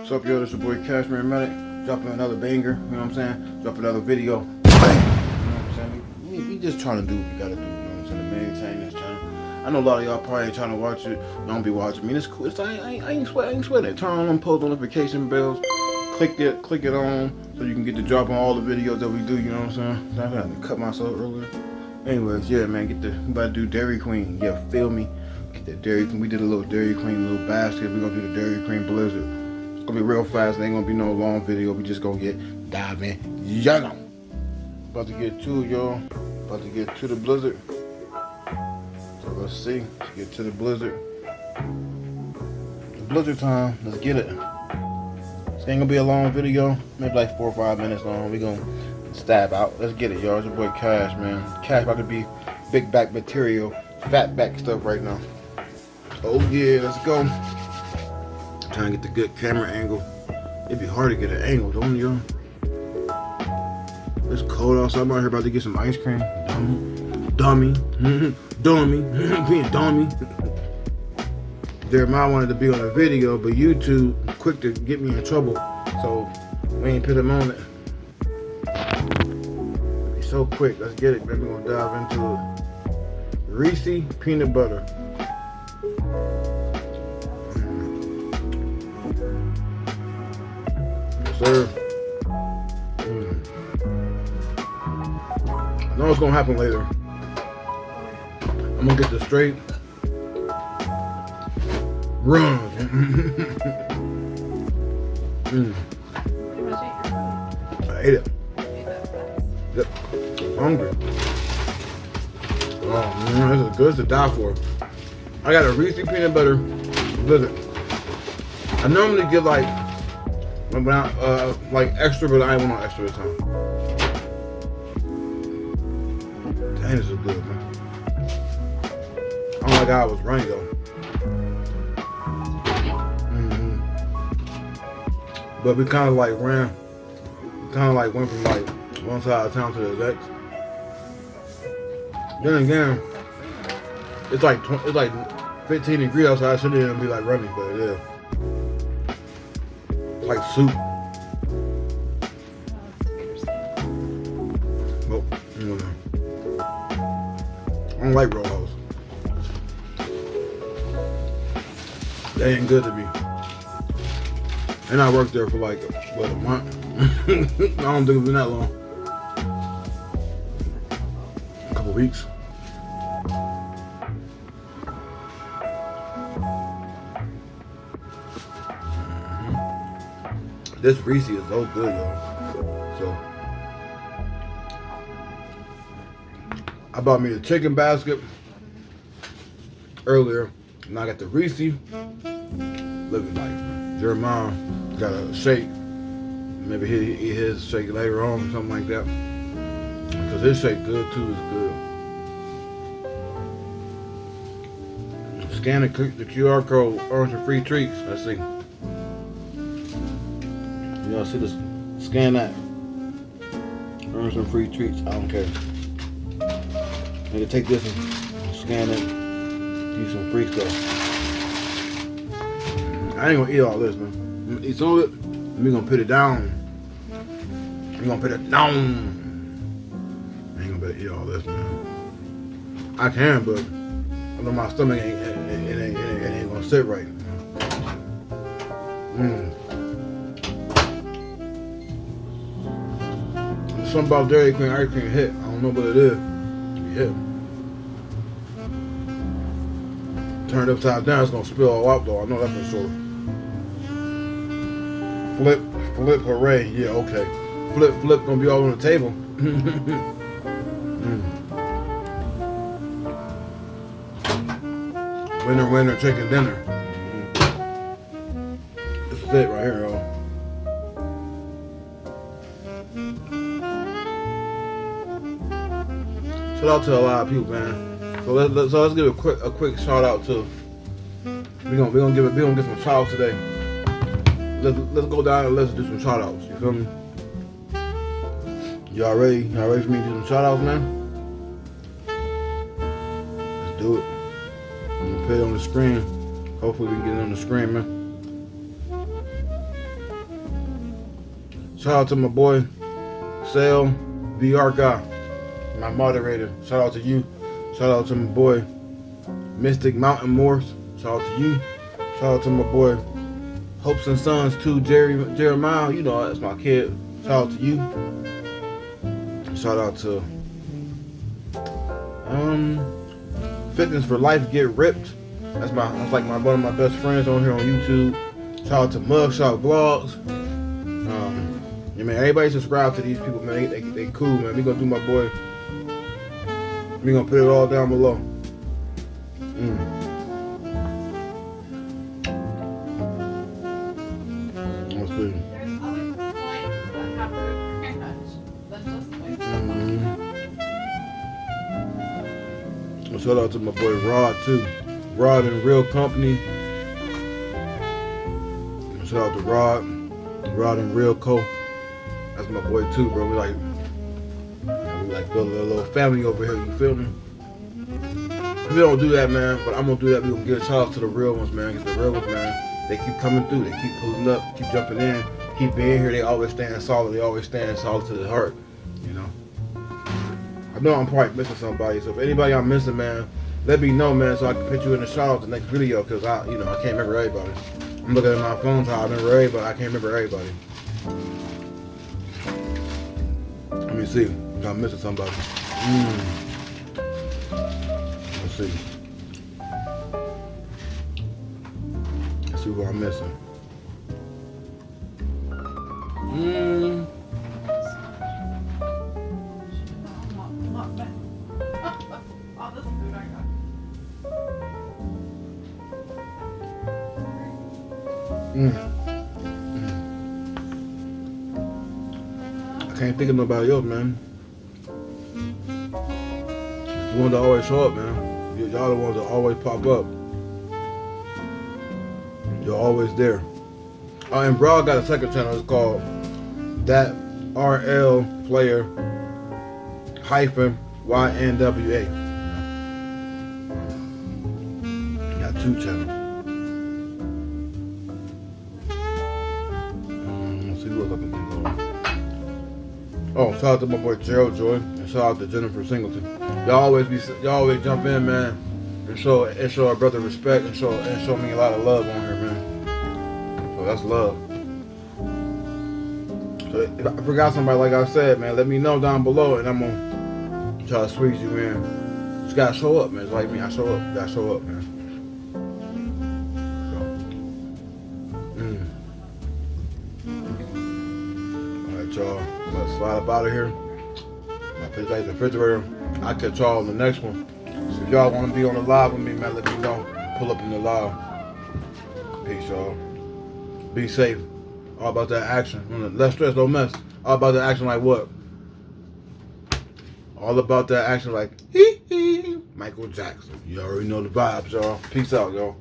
What's up, yo? This your boy Cashmere Medic. Dropping another banger, you know what I'm saying? Drop another video. You know what I'm saying? We just trying to do what we gotta do, you know what I'm saying? To maintain this channel. I know a lot of y'all probably ain't trying to watch it. Don't be watching. I mean, it's cool. I ain't sweating it. Turn on them post notification bells. Click it on so you can get the drop on all the videos that we do, you know what I'm saying? I had to cut myself earlier. Anyways, yeah, man, we about to do Dairy Queen. Yeah, feel me? Get that Dairy Queen. We did a little Dairy Queen, little basket. We're gonna do the Dairy Queen Blizzard. It's gonna be real fast. It ain't gonna be no long video. We just gonna dive in. Y'all know. About to get to it, y'all. About to get to the Blizzard. So let's see. Let's get to the Blizzard. The Blizzard time. Let's get it. This ain't gonna be a long video. Maybe like 4 or 5 minutes long. We gonna stab out. Let's get it, y'all. It's your boy Cash, man. Cash about to be big back material, fat back stuff right now. Oh yeah, let's go. Trying to get the good camera angle. It'd be hard to get an angle, don't you? It's cold outside. I'm out here about to get some ice cream. Dummy. Dummy. Being dummy. Jeremiah wanted to be on a video, but YouTube quick to get me in trouble. So we ain't put him on it. He's so quick. Let's get it, man. We're gonna dive into it. Reese peanut butter. Sir. I know it's gonna happen later. I'm gonna get this straight. Run. I ate it. Yep. I'm hungry. Oh man, this is good to die for. I got a Reese peanut butter blizzard. I normally get like extra, but I ain't want no extra this time. Dang, this is good, man. I don't like how I was running though. But we kind of like went from like one side of town to the next. Then again, it's like 15 degrees outside. I shouldn't even be like running, but it is. It's like soup. Well, you know, I don't like rolls. They ain't good to me. And I worked there for like, what, a month? I don't think it's been that long. A couple weeks. This Reese is so good, y'all. So, I bought me a chicken basket earlier, and I got the Reese living life. Jeremiah got a shake. Maybe he'll eat his shake later on or something like that. Because his shake good too, is good. Scan the QR code, earn some free treats. Let's see. Y'all see this? Scan that. Earn some free treats. I don't care. Maybe take this and scan it. Do some free stuff. I ain't gonna eat all this, man. I'm gonna eat some of it, and we're gonna put it down. We're gonna put it down. I ain't gonna be able to eat all this, man. I can, but I know my stomach ain't gonna sit right. There's something about Dairy Queen ice cream hit. I don't know what it is. It hit. Turned upside down, it's gonna spill all out though. I know that for sure. Flip, hooray. Yeah, okay. Flip, gonna be all on the table. Winner, chicken dinner. This is it right here, y'all. Shout out to a lot of people, man. So let's give a quick shout out to. We're gonna get some shout outs today. Let's go down and let's do some shout outs. You feel me? Y'all ready? Y'all ready for me to do some shout outs, man? Let's do it. I'm gonna put it on the screen. Hopefully we can get it on the screen, man. Shout out to my boy, Sale, VR guy, my moderator. Shout out to you. Shout out to my boy, Mystic Mountain Morse. Shout out to you. Shout out to my boy, Hopes and Sons 2, Jeremiah. You know, that's my kid. Shout out to you. Shout out to Fitness for Life Get Ripped. That's like one of my best friends on here on YouTube. Shout out to Mugshot Vlogs. Yeah, man, everybody subscribe to these people, man. They cool, man. We gonna do my boy. We gonna put it all down below. Let's see. There's other places that have good ranch than just like Shout out to my boy Rod too. Rod and Real Company. Shout out to Rod and Real Co. That's my boy too, bro. We like building a little family over here. You feel me? We don't do that, man. But I'm gonna do that. We gonna give a shout out to the real ones, man. Cause the real ones, man, they keep coming through. They keep pulling up, keep jumping in, keep being here. They always stand solid. They always stand solid to the heart. You know. I know I'm probably missing somebody. So if anybody I'm missing, man, let me know, man, so I can put you in the shout out the next video. Cause I can't remember everybody. I'm looking at my phone, so I remember everybody. I can't remember everybody. Let me see if I'm missing somebody. Let's see. Let's see who I'm missing. Mukbang. All this food I got. I can't think of nobody else, man. It's the ones that always show up, man. Y'all the ones that always pop up. You're always there. And bro, I got a second channel. It's called That RL Player -YNWA. Got 2 channels. Let's see what I can think of. Oh, shout out to my boy Gerald Joy, and shout out to Jennifer Singleton. Y'all always jump in, man, and show our brother respect, and show me a lot of love on here, man. So that's love. So if I forgot somebody, like I said, man, let me know down below, and I'm gonna try to squeeze you in. Just gotta show up, man. It's like me, I show up. Gotta show up, man. Y'all, let's slide up out of here. My place like the refrigerator. I'll catch y'all on the next one. So if y'all want to be on the live with me, man, let me know. Pull up in the live. Peace, y'all. Be safe. All about that action. Less stress, no mess. All about that action like what? All about that action like Michael Jackson. You already know the vibes, y'all. Peace out, y'all.